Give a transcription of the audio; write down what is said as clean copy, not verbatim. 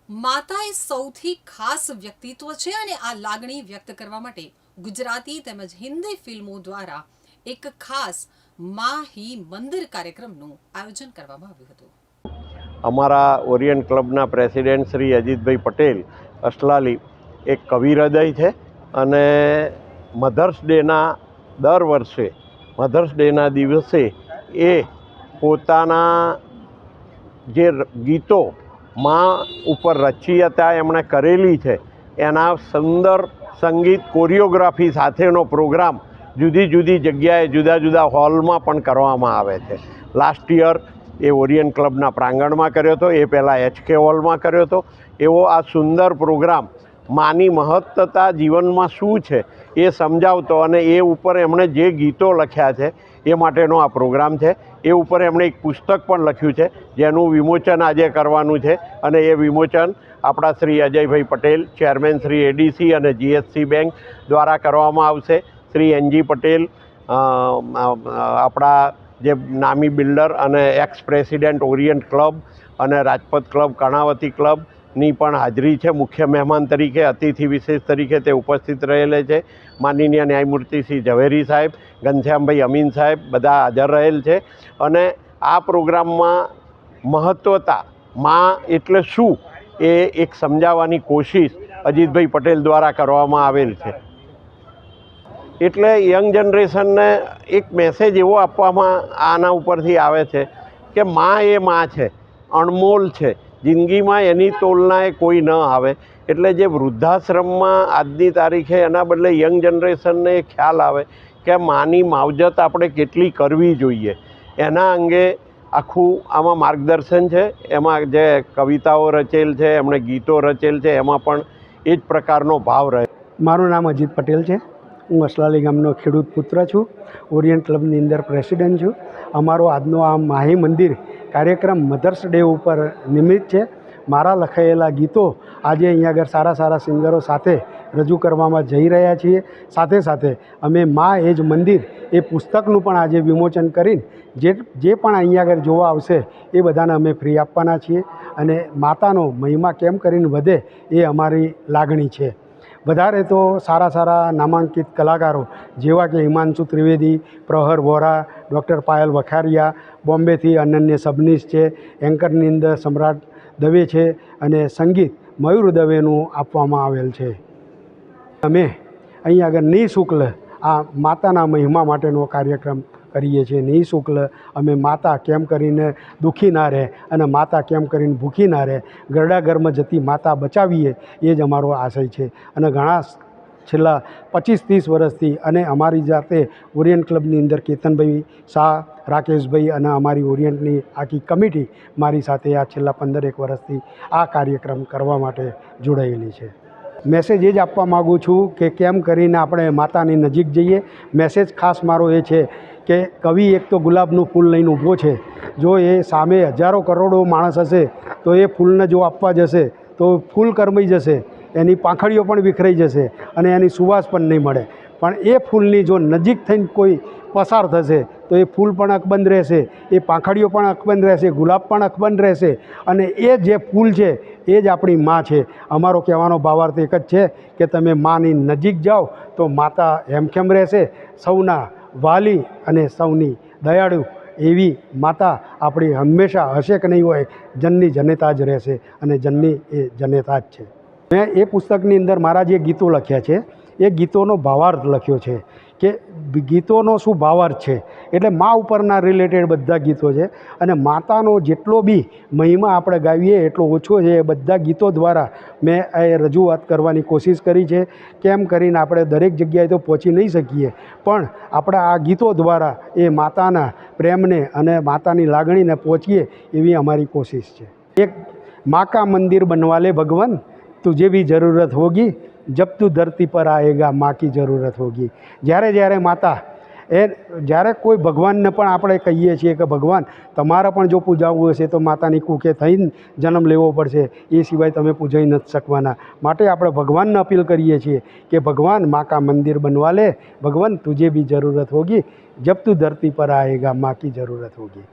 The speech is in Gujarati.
માતા એ સૌથી ખાસ વ્યક્તિત્વ છે અને આ લાગણી વ્યક્ત કરવા માટે ગુજરાતી તેમજ હિન્દી ફિલ્મો દ્વારા એક ખાસ માં હી મંદિર કાર્યક્રમનું આયોજન કરવામાં આવ્યું હતું। અમારા ઓરિયન્ટ ક્લબના પ્રેસિડેન્ટ શ્રી અજીતભાઈ પટેલ અસલાલી એક કવિ હૃદય છે અને મધર્સ ડેના દર વર્ષે મધર્સ ડેના દિવસે એ પોતાના જે ગીતો માં ઉપર રચી હતા એમણે કરેલી છે એના સુંદર સંગીત કોરિયોગ્રાફી સાથેનો પ્રોગ્રામ જુદી જુદી જગ્યાએ જુદા જુદા હોલમાં પણ કરવામાં આવે છે। લાસ્ટ યર એ ઓરિયન્ટ ક્લબના પ્રાંગણમાં કર્યો હતો, એ પહેલાં HK હોલમાં કર્યો હતો। એવો આ સુંદર પ્રોગ્રામ માની મહત્વતા જીવનમાં શું છે એ સમજાવતો અને એ ઉપર એમણે જે ગીતો લખ્યા છે એ માટેનો આ પ્રોગ્રામ છે। એ ઉપર એમણે એક પુસ્તક પણ લખ્યું છે જેનું વિમોચન આજે કરવાનું છે અને એ વિમોચન આપણા શ્રી અજયભાઈ પટેલ ચેરમેન શ્રી ADC અને GSC બેંક દ્વારા કરવામાં આવશે। શ્રી NG પટેલ આપણા જે નામી બિલ્ડર અને એક્સ પ્રેસિડેન્ટ ઓરિયન્ટ ક્લબ અને રાજપથ ક્લબ કર્ણાવતી ક્લબની પણ હાજરી છે। મુખ્ય મહેમાન તરીકે અતિથિ વિશેષ તરીકે તે ઉપસ્થિત રહેલે છે। માનનીય ન્યાયમૂર્તિ શ્રી ઝવેરી સાહેબ, ઘનશ્યામભાઈ અમીન સાહેબ બધા હાજર રહેલ છે અને આ પ્રોગ્રામમાં મહત્વતા માં એટલે શું એ એક સમજાવવાની કોશિશ અજીતભાઈ પટેલ દ્વારા કરવામાં આવેલ છે। એટલે યંગ જનરેશનને એક મેસેજ એવો આપવામાં આના ઉપરથી આવે છે કે માં એ માં છે, અણમોલ છે, જિંદગીમાં એની તોલનાએ કોઈ ન આવે। એટલે જે વૃદ્ધાશ્રમમાં આજની તારીખે એના બદલે યંગ જનરેશનને ખ્યાલ આવે કે માની માવજત આપણે કેટલી કરવી જોઈએ એના અંગે આખું આમાં માર્ગદર્શન છે। એમાં જે કવિતાઓ રચેલ છે, એમણે ગીતો રચેલ છે, એમાં પણ એ જ પ્રકારનો ભાવ રહે। મારું નામ અજીત પટેલ છે। હું અસલાલી ગામનો ખેડૂત પુત્ર છું। ઓરિયન્ટ ક્લબની અંદર પ્રેસિડેન્ટ છું। અમારો આજનો આ માહી મંદિર કાર્યક્રમ મધર્સ ડે ઉપર નિમિત્ત છે। મારા લખાયેલા ગીતો આજે અહીંયા આગળ સારા સારા સિંગરો સાથે રજૂ કરવામાં જઈ રહ્યા છીએ। સાથે સાથે અમે માં એ જ મંદિર એ પુસ્તકનું પણ આજે વિમોચન કરીને જે પણ અહીંયા આગળ જોવા આવશે એ બધાને અમે ફ્રી આપવાના છીએ અને માતાનો મહિમા કેમ કરીને વધે એ અમારી લાગણી છે। વધારે તો સારા સારા નામાંકિત કલાકારો જેવા કે હિમાંશુ ત્રિવેદી, પ્રહર વોરા, ડૉક્ટર પાયલ વખારિયા, બોમ્બેથી અનન્ય સબનીશ છે, એન્કરની અંદર સમ્રાટ દવે છે અને સંગીત મયુર દવેનું આપવામાં આવેલ છે। અમે અહીંયા આગળ નિઃશુલ્ક આ માતાના મહિમા માટેનો કાર્યક્રમ કરીએ છીએ। નિઃશુલ્ક અમે માતા કેમ કરીને દુઃખી ના રહે અને માતા કેમ કરીને ભૂખી ના રહે, ગરડા ઘરમાં જતી માતા બચાવીએ એ જ અમારો આશય છે। અને ઘણા છેલ્લા 25-30 વર્ષથી અને અમારી જાતે ઓરિયન્ટ ક્લબની અંદર કેતનભાઈ શાહ, રાકેશભાઈ અને અમારી ઓરિયન્ટની આખી કમિટી મારી સાથે આ છેલ્લા 15-1 વર્ષથી આ કાર્યક્રમ કરવા માટે જોડાયેલી છે। મેસેજ એ જ આપવા માગું છું કે કેમ કરીને આપણે માતાની નજીક જઈએ। મેસેજ ખાસ મારો એ છે કે કવિ એક તો ગુલાબનું ફૂલ લઈને ઊભો છે, જો એ સામે હજારો કરોડો માણસ હશે તો એ ફૂલને જો આપવા જશે તો ફૂલ કરમાઈ જશે, એની પાંખડીઓ પણ વિખરાઈ જશે અને એની સુવાસ પણ નહીં મળે। પણ એ ફૂલની જો નજીક થઈને કોઈ પસાર થશે તો એ ફૂલ પણ અકબંધ રહેશે, એ પાંખડીઓ પણ અકબંધ રહેશે, ગુલાબ પણ અકબંધ રહેશે અને એ જે ફૂલ છે એ જ આપણી માં છે। અમારો કહેવાનો ભાવાર્થ એક જ છે કે તમે માની નજીક જાઓ તો માતા હેમખેમ રહેશે, સૌના વાલી અને સૌની દયાળુ એવી માતા આપણી હંમેશા હશે કે નહીં હોય, જનની જનેતા જ રહેશે અને જનની એ જનેતા જ છે। મેં એ પુસ્તકની અંદર મારા જે ગીતો લખ્યા છે એ ગીતોનો ભાવાર્થ લખ્યો છે કે ગીતોનો શું ભાવાર્થ છે, એટલે મા ઉપરના રિલેટેડ બધા ગીતો છે અને માતાનો જેટલો બી મહિમા આપણે ગાવીએ એટલો ઓછો છે। એ બધા ગીતો દ્વારા મેં એ રજૂઆત કરવાની કોશિશ કરી છે। કેમ કરીને આપણે દરેક જગ્યાએ તો પહોંચી નહીં શકીએ પણ આપણા આ ગીતો દ્વારા એ માતાના પ્રેમને અને માતાની લાગણીને પહોંચીએ એવી અમારી કોશિશ છે। એક માँ का मंदिर बनवा ले भगवान, तुझे भी ज़रूरत होगी, जब तू धरती पर आएगा माँ की ज़रूरत होगी। જ્યારે માતા જ્યારે કોઈ ભગવાનને પણ આપણે કહીએ છીએ કે ભગવાન તમારે પણ જો પૂજાવવું હશે તો માતાની કુખે થઈને જન્મ લેવો પડશે, એ સિવાય તમે પૂજાઈ નથી શકવાના। માટે આપણે ભગવાનને અપીલ કરીએ છીએ કે ભગવાન माँ का मंदिर बनवा ले भगवान, तुझे भी ज़रूरत होगी, जब तू धरती पर आएगा माँ की ज़रूरत होगी।